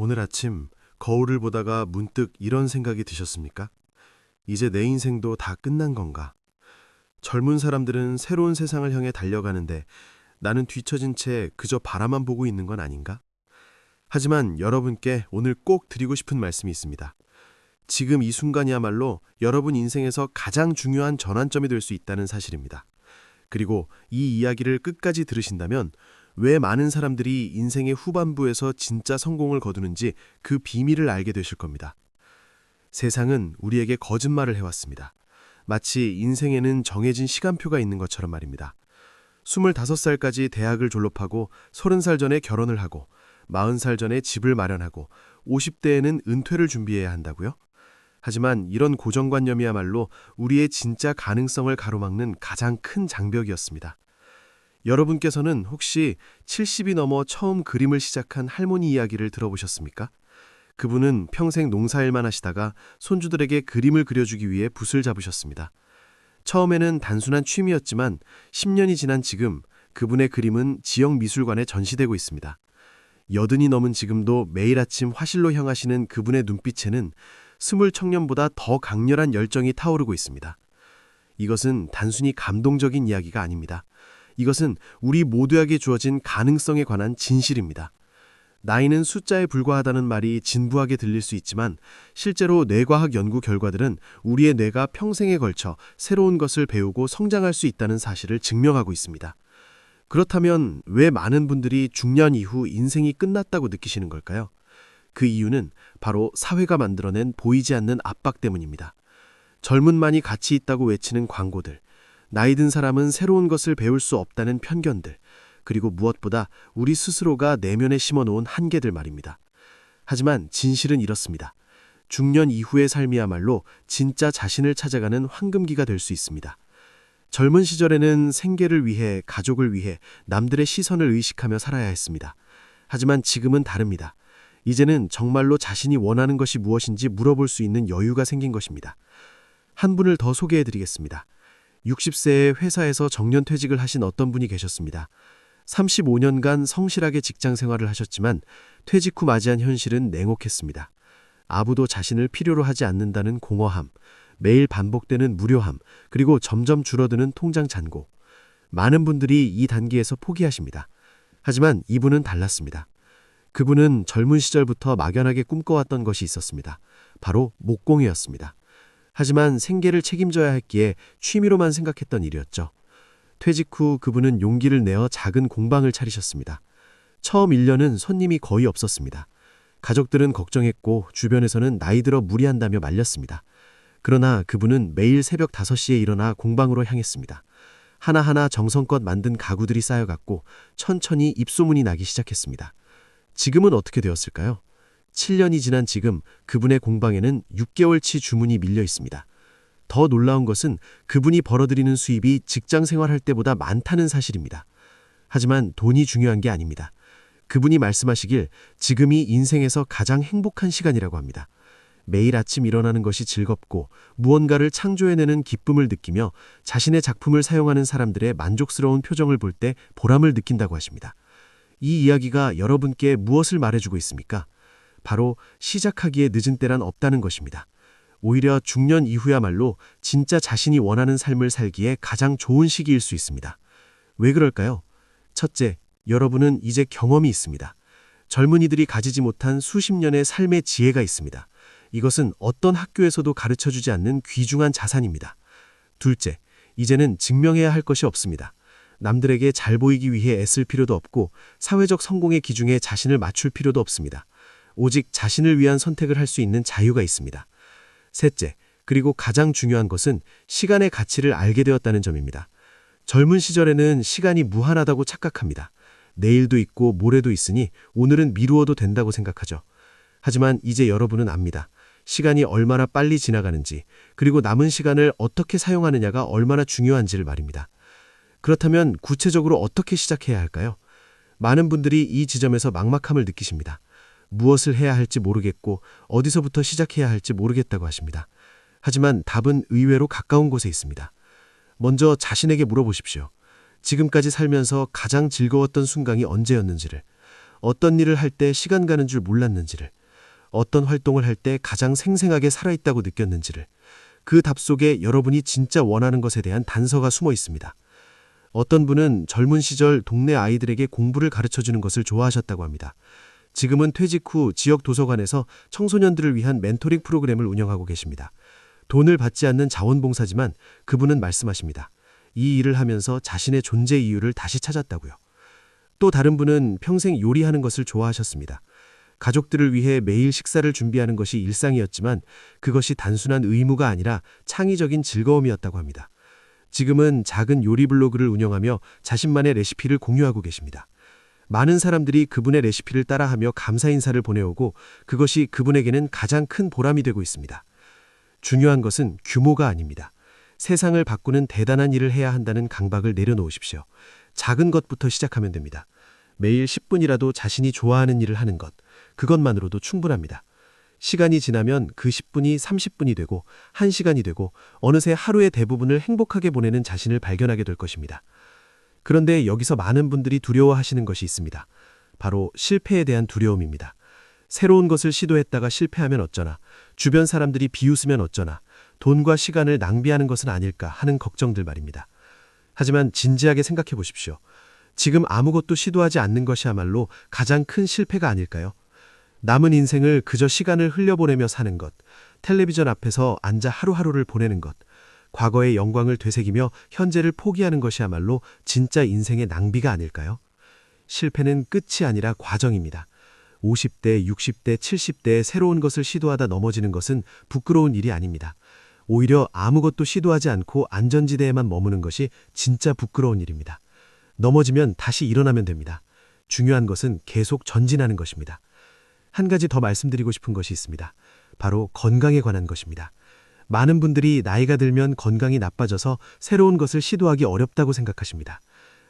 오늘 아침 거울을 보다가 문득 이런 생각이 드셨습니까? 이제 내 인생도 다 끝난 건가? 젊은 사람들은 새로운 세상을 향해 달려가는데 나는 뒤처진 채 그저 바라만 보고 있는 건 아닌가? 하지만 여러분께 오늘 꼭 드리고 싶은 말씀이 있습니다. 지금 이 순간이야말로 여러분 인생에서 가장 중요한 전환점이 될 수 있다는 사실입니다. 그리고 이 이야기를 끝까지 들으신다면 왜 많은 사람들이 인생의 후반부에서 진짜 성공을 거두는지 그 비밀을 알게 되실 겁니다. 세상은 우리에게 거짓말을 해왔습니다. 마치 인생에는 정해진 시간표가 있는 것처럼 말입니다. 25살까지 대학을 졸업하고 30살 전에 결혼을 하고 40살 전에 집을 마련하고 50대에는 은퇴를 준비해야 한다고요? 하지만 이런 고정관념이야말로 우리의 진짜 가능성을 가로막는 가장 큰 장벽이었습니다. 여러분께서는 혹시 70이 넘어 처음 그림을 시작한 할머니 이야기를 들어보셨습니까? 그분은 평생 농사일만 하시다가 손주들에게 그림을 그려주기 위해 붓을 잡으셨습니다. 처음에는 단순한 취미였지만 10년이 지난 지금 그분의 그림은 지역 미술관에 전시되고 있습니다. 80이 넘은 지금도 매일 아침 화실로 향하시는 그분의 눈빛에는 스물 청년보다 더 강렬한 열정이 타오르고 있습니다. 이것은 단순히 감동적인 이야기가 아닙니다. 이것은 우리 모두에게 주어진 가능성에 관한 진실입니다. 나이는 숫자에 불과하다는 말이 진부하게 들릴 수 있지만 실제로 뇌과학 연구 결과들은 우리의 뇌가 평생에 걸쳐 새로운 것을 배우고 성장할 수 있다는 사실을 증명하고 있습니다. 그렇다면 왜 많은 분들이 중년 이후 인생이 끝났다고 느끼시는 걸까요? 그 이유는 바로 사회가 만들어낸 보이지 않는 압박 때문입니다. 젊은만이 가치 있다고 외치는 광고들, 나이 든 사람은 새로운 것을 배울 수 없다는 편견들, 그리고 무엇보다 우리 스스로가 내면에 심어놓은 한계들 말입니다. 하지만 진실은 이렇습니다. 중년 이후의 삶이야말로 진짜 자신을 찾아가는 황금기가 될 수 있습니다. 젊은 시절에는 생계를 위해, 가족을 위해 남들의 시선을 의식하며 살아야 했습니다. 하지만 지금은 다릅니다. 이제는 정말로 자신이 원하는 것이 무엇인지 물어볼 수 있는 여유가 생긴 것입니다. 한 분을 더 소개해드리겠습니다. 60세에 회사에서 정년퇴직을 하신 어떤 분이 계셨습니다. 35년간 성실하게 직장 생활을 하셨지만 퇴직 후 맞이한 현실은 냉혹했습니다. 아무도 자신을 필요로 하지 않는다는 공허함, 매일 반복되는 무료함, 그리고 점점 줄어드는 통장 잔고. 많은 분들이 이 단계에서 포기하십니다. 하지만 이분은 달랐습니다. 그분은 젊은 시절부터 막연하게 꿈꿔왔던 것이 있었습니다. 바로 목공이었습니다. 하지만 생계를 책임져야 했기에 취미로만 생각했던 일이었죠. 퇴직 후 그분은 용기를 내어 작은 공방을 차리셨습니다. 처음 1년은 손님이 거의 없었습니다. 가족들은 걱정했고 주변에서는 나이 들어 무리한다며 말렸습니다. 그러나 그분은 매일 새벽 5시에 일어나 공방으로 향했습니다. 하나하나 정성껏 만든 가구들이 쌓여갔고 천천히 입소문이 나기 시작했습니다. 지금은 어떻게 되었을까요? 7년이 지난 지금 그분의 공방에는 6개월치 주문이 밀려 있습니다. 더 놀라운 것은 그분이 벌어들이는 수입이 직장 생활할 때보다 많다는 사실입니다. 하지만 돈이 중요한 게 아닙니다. 그분이 말씀하시길 지금이 인생에서 가장 행복한 시간이라고 합니다. 매일 아침 일어나는 것이 즐겁고 무언가를 창조해내는 기쁨을 느끼며 자신의 작품을 사용하는 사람들의 만족스러운 표정을 볼 때 보람을 느낀다고 하십니다. 이 이야기가 여러분께 무엇을 말해주고 있습니까? 바로 시작하기에 늦은 때란 없다는 것입니다. 오히려 중년 이후야말로 진짜 자신이 원하는 삶을 살기에 가장 좋은 시기일 수 있습니다. 왜 그럴까요? 첫째, 여러분은 이제 경험이 있습니다. 젊은이들이 가지지 못한 수십 년의 삶의 지혜가 있습니다. 이것은 어떤 학교에서도 가르쳐주지 않는 귀중한 자산입니다. 둘째, 이제는 증명해야 할 것이 없습니다. 남들에게 잘 보이기 위해 애쓸 필요도 없고 사회적 성공의 기준에 자신을 맞출 필요도 없습니다. 오직 자신을 위한 선택을 할 수 있는 자유가 있습니다. 셋째, 그리고 가장 중요한 것은 시간의 가치를 알게 되었다는 점입니다. 젊은 시절에는 시간이 무한하다고 착각합니다. 내일도 있고 모레도 있으니 오늘은 미루어도 된다고 생각하죠. 하지만 이제 여러분은 압니다. 시간이 얼마나 빨리 지나가는지, 그리고 남은 시간을 어떻게 사용하느냐가 얼마나 중요한지를 말입니다. 그렇다면 구체적으로 어떻게 시작해야 할까요? 많은 분들이 이 지점에서 막막함을 느끼십니다. 무엇을 해야 할지 모르겠고 어디서부터 시작해야 할지 모르겠다고 하십니다. 하지만 답은 의외로 가까운 곳에 있습니다. 먼저 자신에게 물어보십시오. 지금까지 살면서 가장 즐거웠던 순간이 언제였는지를, 어떤 일을 할 때 시간 가는 줄 몰랐는지를, 어떤 활동을 할 때 가장 생생하게 살아있다고 느꼈는지를, 그 답 속에 여러분이 진짜 원하는 것에 대한 단서가 숨어 있습니다. 어떤 분은 젊은 시절 동네 아이들에게 공부를 가르쳐주는 것을 좋아하셨다고 합니다. 지금은 퇴직 후 지역 도서관에서 청소년들을 위한 멘토링 프로그램을 운영하고 계십니다. 돈을 받지 않는 자원봉사지만 그분은 말씀하십니다. 이 일을 하면서 자신의 존재 이유를 다시 찾았다고요. 또 다른 분은 평생 요리하는 것을 좋아하셨습니다. 가족들을 위해 매일 식사를 준비하는 것이 일상이었지만 그것이 단순한 의무가 아니라 창의적인 즐거움이었다고 합니다. 지금은 작은 요리 블로그를 운영하며 자신만의 레시피를 공유하고 계십니다. 많은 사람들이 그분의 레시피를 따라하며 감사 인사를 보내오고 그것이 그분에게는 가장 큰 보람이 되고 있습니다. 중요한 것은 규모가 아닙니다. 세상을 바꾸는 대단한 일을 해야 한다는 강박을 내려놓으십시오. 작은 것부터 시작하면 됩니다. 매일 10분이라도 자신이 좋아하는 일을 하는 것, 그것만으로도 충분합니다. 시간이 지나면 그 10분이 30분이 되고 1시간이 되고 어느새 하루의 대부분을 행복하게 보내는 자신을 발견하게 될 것입니다. 그런데 여기서 많은 분들이 두려워하시는 것이 있습니다. 바로 실패에 대한 두려움입니다. 새로운 것을 시도했다가 실패하면 어쩌나, 주변 사람들이 비웃으면 어쩌나, 돈과 시간을 낭비하는 것은 아닐까 하는 걱정들 말입니다. 하지만 진지하게 생각해 보십시오. 지금 아무것도 시도하지 않는 것이야말로 가장 큰 실패가 아닐까요? 남은 인생을 그저 시간을 흘려보내며 사는 것, 텔레비전 앞에서 앉아 하루하루를 보내는 것, 과거의 영광을 되새기며 현재를 포기하는 것이야말로 진짜 인생의 낭비가 아닐까요? 실패는 끝이 아니라 과정입니다. 50대, 60대, 70대에 새로운 것을 시도하다 넘어지는 것은 부끄러운 일이 아닙니다. 오히려 아무것도 시도하지 않고 안전지대에만 머무는 것이 진짜 부끄러운 일입니다. 넘어지면 다시 일어나면 됩니다. 중요한 것은 계속 전진하는 것입니다. 한 가지 더 말씀드리고 싶은 것이 있습니다. 바로 건강에 관한 것입니다. 많은 분들이 나이가 들면 건강이 나빠져서 새로운 것을 시도하기 어렵다고 생각하십니다.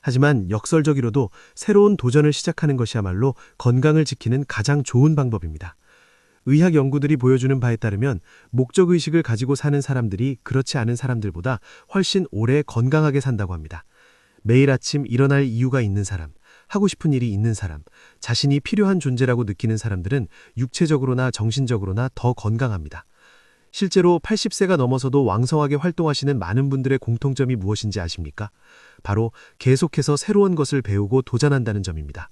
하지만 역설적으로도 새로운 도전을 시작하는 것이야말로 건강을 지키는 가장 좋은 방법입니다. 의학 연구들이 보여주는 바에 따르면 목적의식을 가지고 사는 사람들이 그렇지 않은 사람들보다 훨씬 오래 건강하게 산다고 합니다. 매일 아침 일어날 이유가 있는 사람, 하고 싶은 일이 있는 사람, 자신이 필요한 존재라고 느끼는 사람들은 육체적으로나 정신적으로나 더 건강합니다. 실제로 80세가 넘어서도 왕성하게 활동하시는 많은 분들의 공통점이 무엇인지 아십니까? 바로 계속해서 새로운 것을 배우고 도전한다는 점입니다.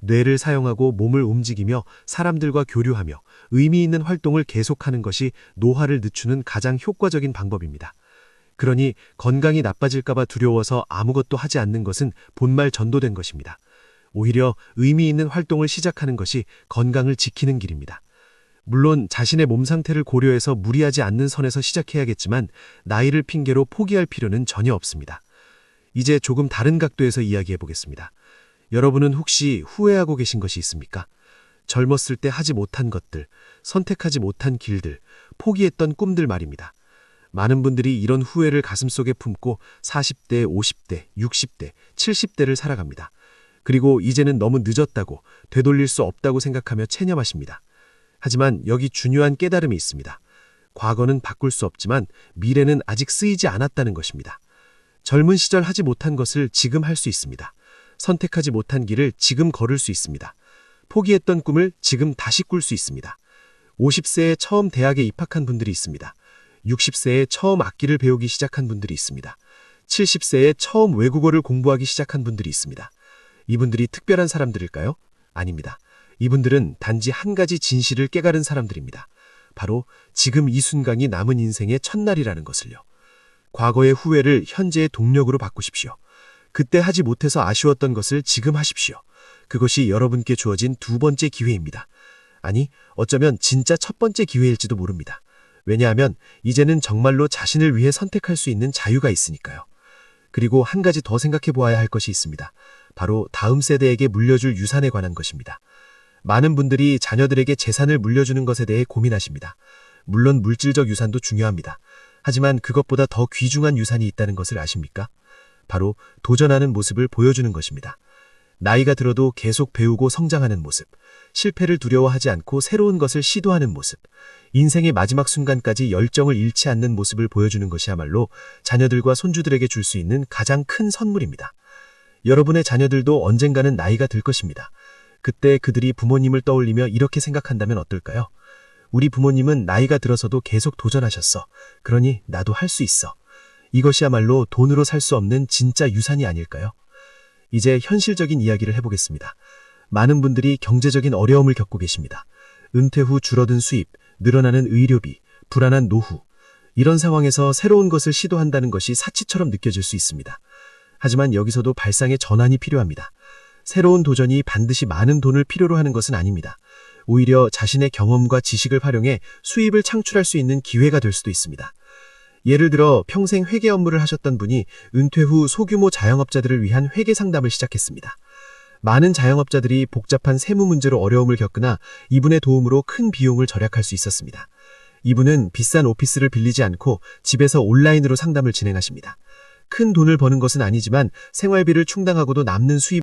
뇌를 사용하고 몸을 움직이며 사람들과 교류하며 의미 있는 활동을 계속하는 것이 노화를 늦추는 가장 효과적인 방법입니다. 그러니 건강이 나빠질까봐 두려워서 아무것도 하지 않는 것은 본말 전도된 것입니다. 오히려 의미 있는 활동을 시작하는 것이 건강을 지키는 길입니다. 물론 자신의 몸 상태를 고려해서 무리하지 않는 선에서 시작해야겠지만 나이를 핑계로 포기할 필요는 전혀 없습니다. 이제 조금 다른 각도에서 이야기해 보겠습니다. 여러분은 혹시 후회하고 계신 것이 있습니까? 젊었을 때 하지 못한 것들, 선택하지 못한 길들, 포기했던 꿈들 말입니다. 많은 분들이 이런 후회를 가슴속에 품고 40대, 50대, 60대, 70대를 살아갑니다. 그리고 이제는 너무 늦었다고, 되돌릴 수 없다고 생각하며 체념하십니다. 하지만 여기 중요한 깨달음이 있습니다. 과거는 바꿀 수 없지만 미래는 아직 쓰이지 않았다는 것입니다. 젊은 시절 하지 못한 것을 지금 할 수 있습니다. 선택하지 못한 길을 지금 걸을 수 있습니다. 포기했던 꿈을 지금 다시 꿀 수 있습니다. 50세에 처음 대학에 입학한 분들이 있습니다. 60세에 처음 악기를 배우기 시작한 분들이 있습니다. 70세에 처음 외국어를 공부하기 시작한 분들이 있습니다. 이분들이 특별한 사람들일까요? 아닙니다. 이분들은 단지 한 가지 진실을 깨달은 사람들입니다. 바로 지금 이 순간이 남은 인생의 첫날이라는 것을요. 과거의 후회를 현재의 동력으로 바꾸십시오. 그때 하지 못해서 아쉬웠던 것을 지금 하십시오. 그것이 여러분께 주어진 두 번째 기회입니다. 아니, 어쩌면 진짜 첫 번째 기회일지도 모릅니다. 왜냐하면 이제는 정말로 자신을 위해 선택할 수 있는 자유가 있으니까요. 그리고 한 가지 더 생각해 보아야 할 것이 있습니다. 바로 다음 세대에게 물려줄 유산에 관한 것입니다. 많은 분들이 자녀들에게 재산을 물려주는 것에 대해 고민하십니다. 물론 물질적 유산도 중요합니다. 하지만 그것보다 더 귀중한 유산이 있다는 것을 아십니까? 바로 도전하는 모습을 보여주는 것입니다. 나이가 들어도 계속 배우고 성장하는 모습, 실패를 두려워하지 않고 새로운 것을 시도하는 모습, 인생의 마지막 순간까지 열정을 잃지 않는 모습을 보여주는 것이야말로 자녀들과 손주들에게 줄 수 있는 가장 큰 선물입니다. 여러분의 자녀들도 언젠가는 나이가 들 것입니다. 그때 그들이 부모님을 떠올리며 이렇게 생각한다면 어떨까요? 우리 부모님은 나이가 들어서도 계속 도전하셨어. 그러니 나도 할 수 있어. 이것이야말로 돈으로 살 수 없는 진짜 유산이 아닐까요? 이제 현실적인 이야기를 해보겠습니다. 많은 분들이 경제적인 어려움을 겪고 계십니다. 은퇴 후 줄어든 수입, 늘어나는 의료비, 불안한 노후. 이런 상황에서 새로운 것을 시도한다는 것이 사치처럼 느껴질 수 있습니다. 하지만 여기서도 발상의 전환이 필요합니다. 새로운 도전이 반드시 많은 돈을 필요로 하는 것은 아닙니다. 오히려 자신의 경험과 지식을 활용해 수입을 창출할 수 있는 기회가 될 수도 있습니다. 예를 들어 평생 회계 업무를 하셨던 분이 은퇴 후 소규모 자영업자들을 위한 회계 상담을 시작했습니다. 많은 자영업자들이 복잡한 세무 문제로 어려움을 겪으나 이분의 도움으로 큰 비용을 절약할 수 있었습니다. 이분은 비싼 오피스를 빌리지 않고 집에서 온라인으로 상담을 진행하십니다. 큰 돈을 버는 것은 아니지만 생활비를 충당하고도 남는 수입